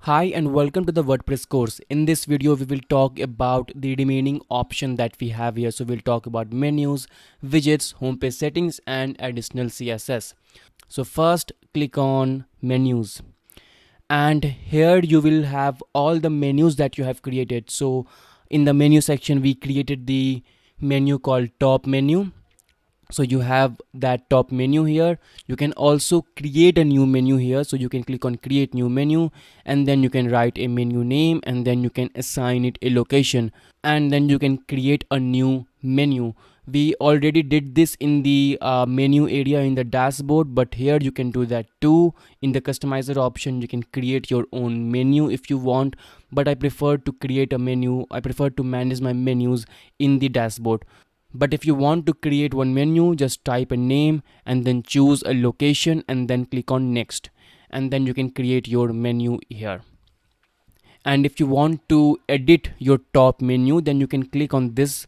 Hi and welcome to the WordPress course. In this video we will talk about the remaining option that we have here. So we'll talk about menus, widgets, homepage settings and additional CSS. So first click on menus, and here you will have all the menus that you have created. So in the menu section we created the menu called top menu. So you have that top menu here. You can also create a new menu here, so you can click on create new menu and then you can write a menu name and then you can assign it a location and then you can create a new menu. We already did this in the menu area in the dashboard, but here you can do that too. In the customizer option you can create your own menu if you want, but I prefer to create a menu. I prefer to manage my menus in the dashboard. But if you want to create one menu, just type a name and then choose a location and then click on next, and then you can create your menu here. And if you want to edit your top menu, then you can click on this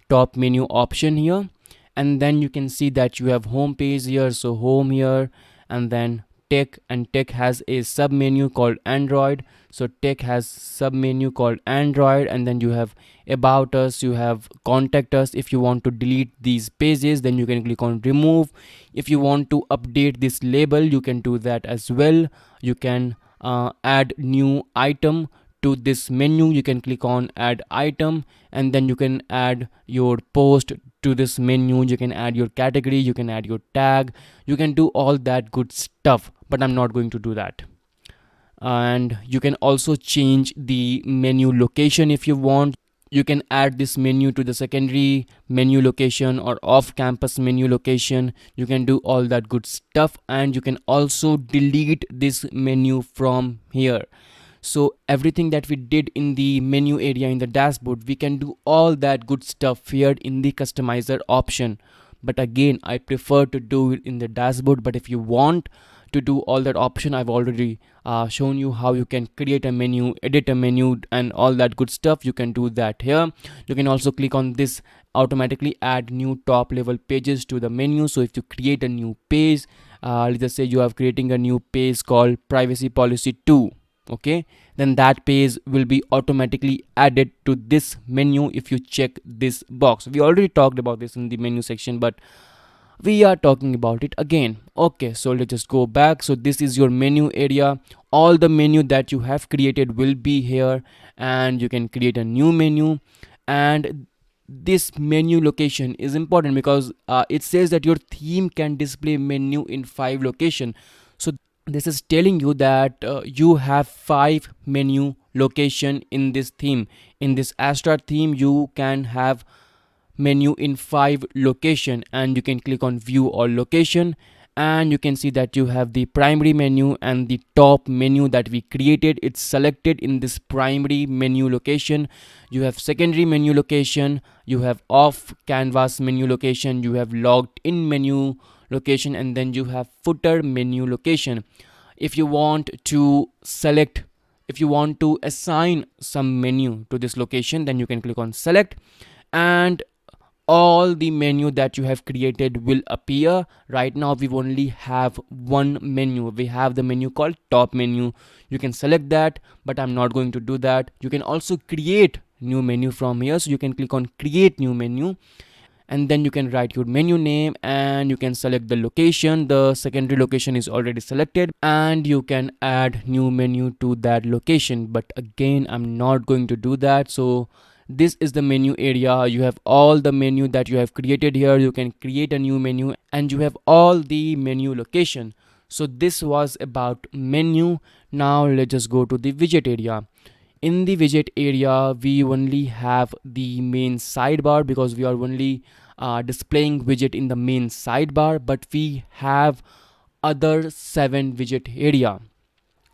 top menu option here, and then you can see that you have home page here. So home here, and then tech, and tech has a sub menu called Android. So tech has sub menu called Android, and then you have about us, you have contact us. If you want to delete these pages, then you can click on remove. If you want to update this label, you can do that as well. You can add new item to this menu. You can click on add item, and then you can add your post to this menu. You can add your category, you can add your tag, you can do all that good stuff, but I'm not going to do that. And you can also change the menu location if you want. You can add this menu to the secondary menu location or off campus menu location. You can do all that good stuff, and you can also delete this menu from here. So everything that we did in the menu area in the dashboard, we can do all that good stuff here in the customizer option. But again, I prefer to do it in the dashboard. But if you want to do all that option, I've already shown you how you can create a menu, edit a menu and all that good stuff. You can do that here. You can also click on this automatically add new top level pages to the menu. So if you create a new page, let's just say you are creating a new page called privacy policy 2, okay, then that page will be automatically added to this menu if you check this box. We already talked about this in the menu section, but we are talking about it again. Okay, so let's just go back. So this is your menu area. All the menu that you have created will be here, and you can create a new menu. And this menu location is important because it says that your theme can display menu in 5 locations. So this is telling you that you have 5 menu location in this theme. In this Astra theme you can have menu in 5 location, and you can click on view all location, and you can see that you have the primary menu and the top menu that we created. It's selected in this primary menu location. You have secondary menu location, you have off canvas menu location, you have logged in menu location, and then you have footer menu location. If you want to select, if you want to assign some menu to this location, then you can click on select, and all the menu that you have created will appear. Right now we only have one menu. We have the menu called top menu. You can select that, but I'm not going to do that. You can also create new menu from here. So you can click on create new menu, and then you can write your menu name, and you can select the location. The secondary location is already selected, and you can add new menu to that location, but again I'm not going to do that. So this is the menu area. You have all the menu that you have created here. You can create a new menu, and you have all the menu location. So this was about menu. Now let's just go to the widget area. In the widget area we only have the main sidebar because we are only displaying widget in the main sidebar, but we have other 7 widget area.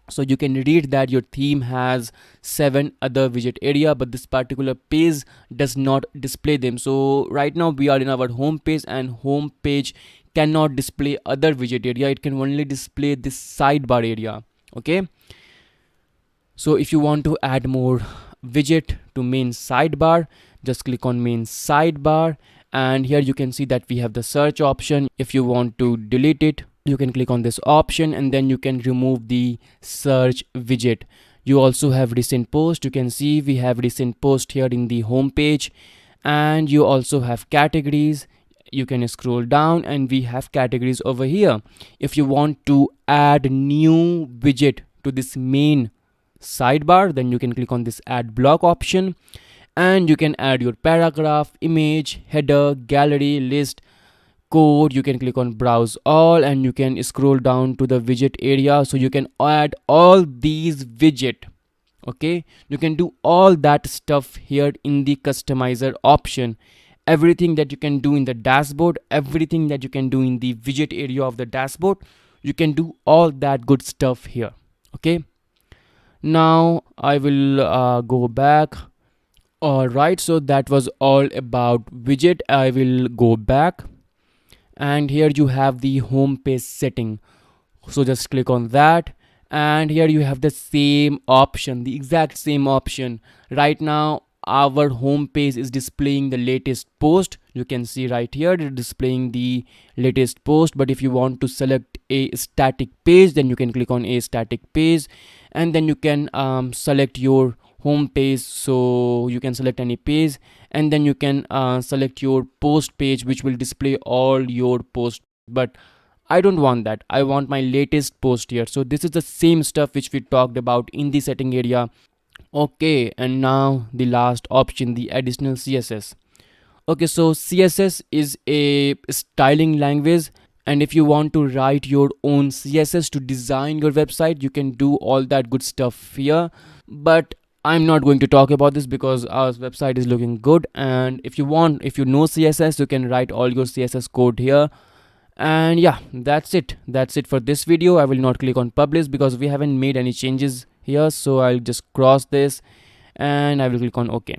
So you can read that your theme has 7 other widget area, but this particular page does not display them. So right now we are in our home page, and home page cannot display other widget area. It can only display this sidebar area. Okay, so if you want to add more widget to main sidebar, just click on main sidebar, and here you can see that we have the search option. If you want to delete it, you can click on this option, and then you can remove the search widget. You also have recent post. You can see we have recent post here in the home page, and you also have categories. You can scroll down and we have categories over here. If you want to add new widget to this main sidebar, then you can click on this add block option, and you can add your paragraph, image, header, gallery, list, code. You can click on browse all and you can scroll down to the widget area, so you can add all these widget. Okay, you can do all that stuff here in the customizer option. Everything that you can do in the dashboard, everything that you can do in the widget area of the dashboard, you can do all that good stuff here. Okay, now I will go back. All right, so that was all about widget. I will go back, and here you have the home page setting. So just click on that, and here you have the same option, the exact same option. Right now our home page is displaying the latest post. You can see right here it is displaying the latest post, but if you want to select a static page, then you can click on a static page, and then you can select your home page. So you can select any page, and then you can select your post page, which will display all your posts. But I don't want that. I want my latest post here. So this is the same stuff which we talked about in the setting area. Okay, and now the last option, the additional CSS. Okay, so CSS is a styling language, and if you want to write your own CSS to design your website, you can do all that good stuff here. But I'm not going to talk about this because our website is looking good, and if you know CSS, you can write all your CSS code here. And yeah, that's it for this video. I will not click on publish because we haven't made any changes here, so I'll just cross this and I will click on OK.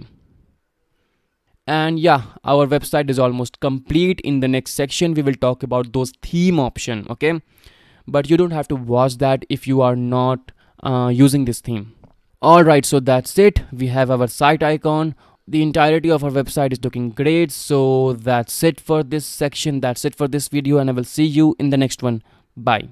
And yeah, our website is almost complete. In the next section we will talk about those theme option. Okay, but you don't have to watch that if you are not using this theme. Alright, so that's it. We have our site icon. The entirety of our website is looking great. So that's it for this section. That's it for this video, and I will see you in the next one. Bye.